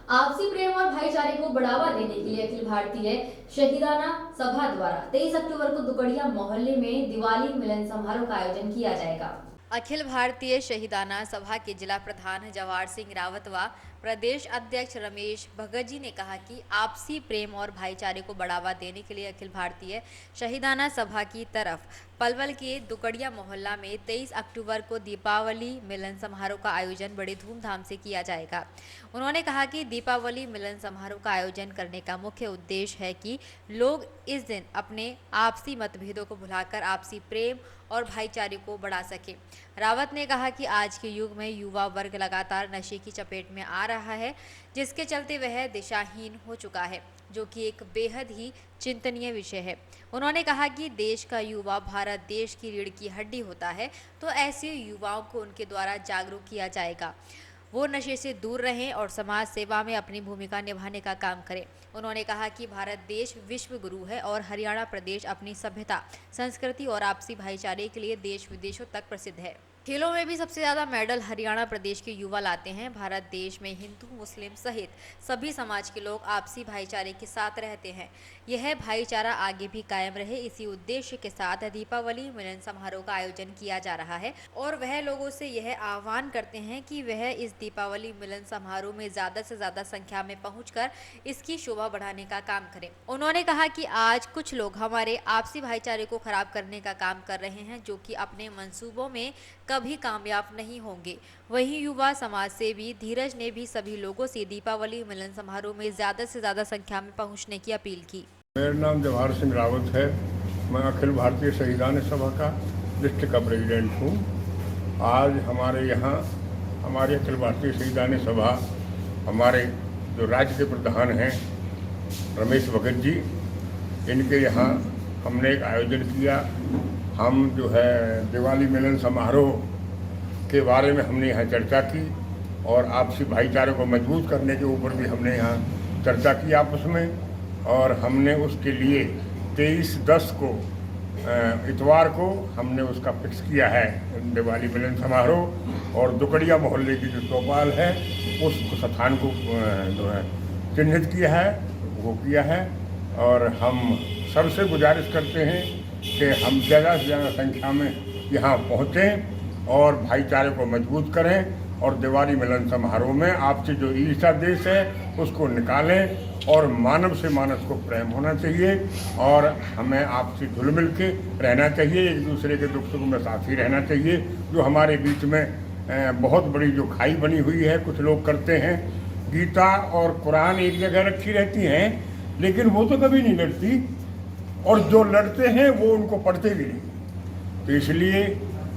आपसी प्रेम और भाईचारे को बढ़ावा देने के लिए अखिल भारतीय शहीदाना सभा द्वारा 23 अक्टूबर को दुकड़िया मोहल्ले में दिवाली मिलन समारोह का आयोजन किया जाएगा। अखिल भारतीय शहीदाना सभा के जिला प्रधान जवाहर सिंह रावत व प्रदेश अध्यक्ष रमेश भगत जी ने कहा कि आपसी प्रेम और भाईचारे को बढ़ावा देने के लिए अखिल भारतीय शहीदाना सभा की तरफ पलवल के दुकड़िया मोहल्ला में 23 अक्टूबर को दीपावली मिलन समारोह का आयोजन बड़े धूमधाम से किया जाएगा। उन्होंने कहा कि दीपावली मिलन समारोह का आयोजन करने का मुख्य उद्देश्य है कि लोग इस दिन अपने आपसी मतभेदों को भुलाकर आपसी प्रेम और भाईचारे को बढ़ा सके। रावत ने कहा कि आज के युग में युवा वर्ग लगातार नशे की चपेट में आ रहा है, जिसके चलते वह दिशाहीन हो चुका है, जो कि एक बेहद ही चिंतनीय विषय है। उन्होंने कहा कि देश का युवा भारत देश की रीढ़ की हड्डी होता है, तो ऐसे युवाओं को उनके द्वारा जागरूक किया जाएगा, वो नशे से दूर रहें और समाज सेवा में अपनी भूमिका निभाने का काम करें। उन्होंने कहा कि भारत देश विश्व गुरु है और हरियाणा प्रदेश अपनी सभ्यता, संस्कृति और आपसी भाईचारे के लिए देश विदेशों तक प्रसिद्ध है। खेलों में भी सबसे ज़्यादा मेडल हरियाणा प्रदेश के युवा लाते हैं। भारत देश में हिंदू, मुस्लिम सहित सभी समाज के लोग आपसी भाईचारे के साथ रहते हैं। यह भाईचारा आगे भी कायम रहे, इसी उद्देश्य के साथ दीपावली मिलन समारोह का आयोजन किया जा रहा है और वह लोगों से यह आह्वान करते हैं कि वह इस दीपावली मिलन समारोह में ज़्यादा से ज़्यादा संख्या में पहुंचकर इसकी शोभा बढ़ाने का काम करें। उन्होंने कहा कि आज कुछ लोग हमारे आपसी भाईचारे को खराब करने का काम कर रहे हैं, जो कि अपने मंसूबों में कभी कामयाब नहीं होंगे। वहीं युवा समाज सेवी धीरज ने भी सभी लोगों से दीपावली मिलन समारोह में ज़्यादा से ज़्यादा संख्या में पहुंचने की अपील की। मेरा नाम जवाहर सिंह रावत है। मैं अखिल भारतीय शहीदान सभा का डिस्ट्रिक्ट का प्रेसिडेंट हूँ। आज हमारे यहाँ हमारी अखिल भारतीय शहीदान सभा, हमारे जो राज्य के प्रधान हैं रमेश भगत जी, इनके यहाँ हमने एक आयोजन किया। हम जो है दिवाली मिलन समारोह के बारे में हमने यहाँ चर्चा की और आपसी भाईचारे को मजबूत करने के ऊपर भी हमने यहाँ चर्चा की आपस में। और हमने उसके लिए 23/10 को इतवार को हमने उसका फिक्स किया है दिवाली मिलन समारोह, और दुकड़िया मोहल्ले की जो चौपाल है उस स्थान को जो है चिन्हित किया है, वो किया है। और हम सबसे गुजारिश करते हैं कि हम ज़्यादा से ज़्यादा संख्या में यहाँ पहुँचें और भाईचारे को मजबूत करें और दिवाली मिलन समारोह में आपसी जो ईर्ष्या देश है उसको निकालें और मानव से मानव को प्रेम होना चाहिए और हमें आपसी घुल मिल के रहना चाहिए, एक दूसरे के दुख सुख में साथी रहना चाहिए। जो हमारे बीच में बहुत बड़ी जो खाई बनी हुई है, कुछ लोग करते हैं, गीता और कुरान एक जगह रखी रहती हैं लेकिन वो तो कभी नहीं लड़ती, और जो लड़ते हैं वो उनको पढ़ते भी नहीं। तो इसलिए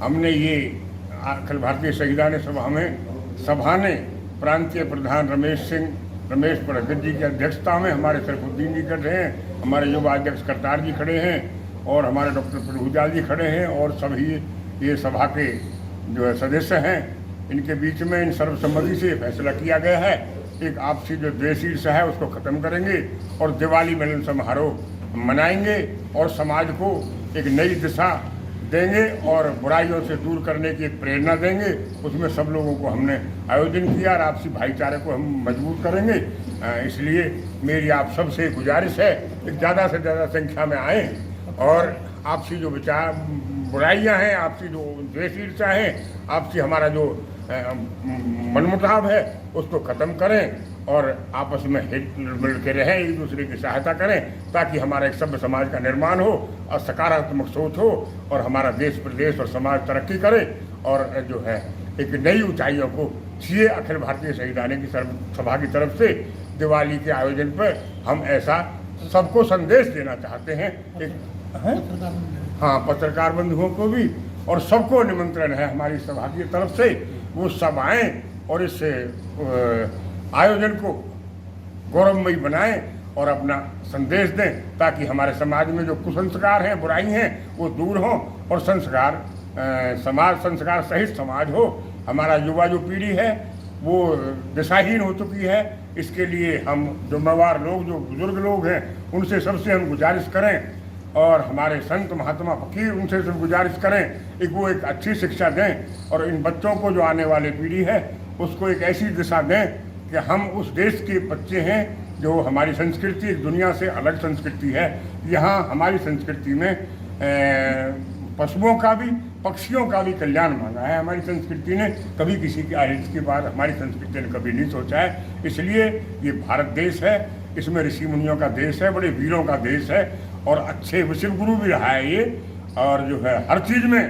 हमने ये अखिल भारतीय शहीदान सभा ने प्रांतीय प्रधान रमेश भगत जी की अध्यक्षता में, हमारे सरफुद्दीन जी कर रहे हैं, हमारे युवा अध्यक्ष करतार जी खड़े हैं और हमारे डॉक्टर प्रभुजाल जी खड़े हैं और सभी ये सभा के जो है सदस्य हैं। इनके बीच में इन सर्वसम्मति से फैसला किया गया है, एक आपसी जो द्वेष ईर्ष्या है उसको ख़त्म करेंगे और दिवाली मिलन समारोह मनाएंगे और समाज को एक नई दिशा देंगे और बुराइयों से दूर करने की एक प्रेरणा देंगे। उसमें सब लोगों को हमने आयोजन किया और आपसी भाईचारे को हम मजबूत करेंगे। इसलिए मेरी आप सबसे गुजारिश है कि ज़्यादा से ज़्यादा संख्या में आएँ और आपसी जो विचार बुराइयां हैं, आपसी जो द्वेष ईर्ष्या है, आपसी हमारा जो मनमुटाव है उसको ख़त्म करें और आपस में हित मिल के रहें, एक दूसरे की सहायता करें ताकि हमारा एक सभ्य समाज का निर्माण हो और सकारात्मक सोच हो और हमारा देश प्रदेश और समाज तरक्की करे और जो है एक नई ऊंचाइयों को छुए। अखिल भारतीय शहीदान की सभा की तरफ से दिवाली के आयोजन पर हम ऐसा सबको संदेश देना चाहते हैं। हाँ, पत्रकार बंधुओं को भी और सबको निमंत्रण है हमारी सभा की तरफ से, वो सब आएँ और इस आयोजन को गौरवमयी बनाएं और अपना संदेश दें ताकि हमारे समाज में जो कुसंस्कार हैं, बुराई हैं, वो दूर हों और संस्कार सहित समाज हो। हमारा युवा जो पीढ़ी है वो दिशाहीन हो चुकी है। इसके लिए हम जिम्मेवार लोग, जो बुजुर्ग लोग हैं, उनसे सबसे हम गुजारिश करें और हमारे संत महात्मा फकीर उनसे सब गुजारिश करें कि वो एक अच्छी शिक्षा दें और इन बच्चों को, जो आने वाली पीढ़ी है, उसको एक ऐसी दिशा दें कि हम उस देश के बच्चे हैं जो हमारी संस्कृति एक दुनिया से अलग संस्कृति है। यहाँ हमारी संस्कृति में पशुओं का भी पक्षियों का भी कल्याण मांगा है। हमारी संस्कृति ने कभी किसी की अहित की बात हमारी संस्कृति ने कभी नहीं सोचा है। इसलिए ये भारत देश है, इसमें ऋषि मुनियों का देश है, बड़े वीरों का देश है और अच्छे विश्व गुरु भी रहा है ये। और जो है हर चीज़ में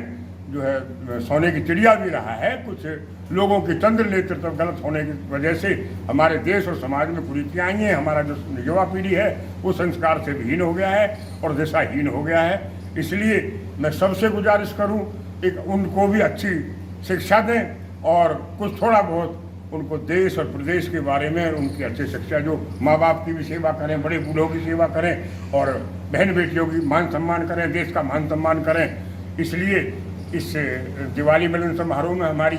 जो है सोने की चिड़िया भी रहा है। कुछ लोगों की चंद्र नेतृत्व गलत होने की वजह से हमारे देश और समाज में कुरीतियाँ आई हैं। हमारा जो युवा पीढ़ी है वो संस्कार से विहीन हो गया है और दिशाहीन हो गया है। इसलिए मैं सबसे गुजारिश करूं एक उनको भी अच्छी शिक्षा दें और कुछ थोड़ा बहुत उनको देश और प्रदेश के बारे में उनकी अच्छी शिक्षा, जो माँ बाप की भी सेवा करें, बड़े बूढ़ों की सेवा करें और बहन बेटियों की मान सम्मान करें, देश का मान सम्मान करें। इसलिए इस दिवाली मिलन समारोह में हमारी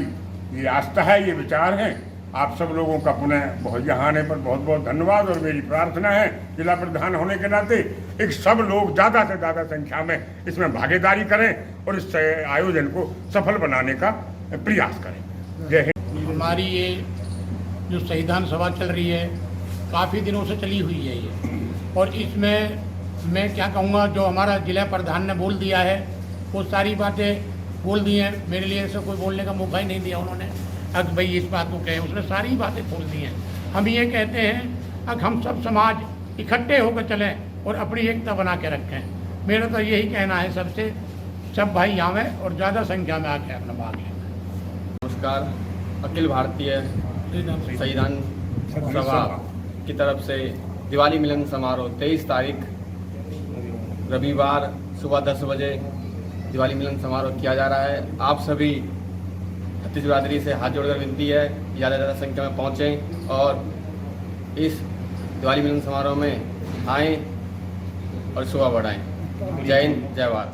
ये आस्था है, ये विचार हैं। आप सब लोगों का पुनः यहाँ आने पर बहुत बहुत धन्यवाद और मेरी प्रार्थना है जिला प्रधान होने के नाते एक सब लोग ज़्यादा से ज़्यादा संख्या में इसमें भागीदारी करें और इस आयोजन को सफल बनाने का प्रयास करें। जय हिंद। हमारी ये जो संविधान सभा चल रही है काफ़ी दिनों से चली हुई है ये, और इसमें मैं क्या कहूँगा, जो हमारा जिला प्रधान ने बोल दिया है वो सारी बातें बोल दी हैं। मेरे लिए ऐसा कोई बोलने का मौका ही नहीं दिया उन्होंने, अग भाई इस बात को कहे, उसने सारी बातें बोल दी हैं। हम ये कहते हैं अग हम सब समाज इकट्ठे होकर चलें और अपनी एकता बना के रखें। मेरा तो यही कहना है सबसे, सब भाई आवें और ज़्यादा संख्या में आके अपना भाग लें। नमस्कार। अखिल भारतीय संविधान सभा की तरफ से दिवाली मिलन समारोह 23 तारीख रविवार सुबह 10 बजे दिवाली मिलन समारोह किया जा रहा है। आप सभी छत्तीस बिरादरी से हाथ जोड़कर विनती है ज़्यादा से ज़्यादा संख्या में पहुँचें और इस दिवाली मिलन समारोह में आएँ और शोभा बढ़ाएँ। जय हिंद, जय भारत।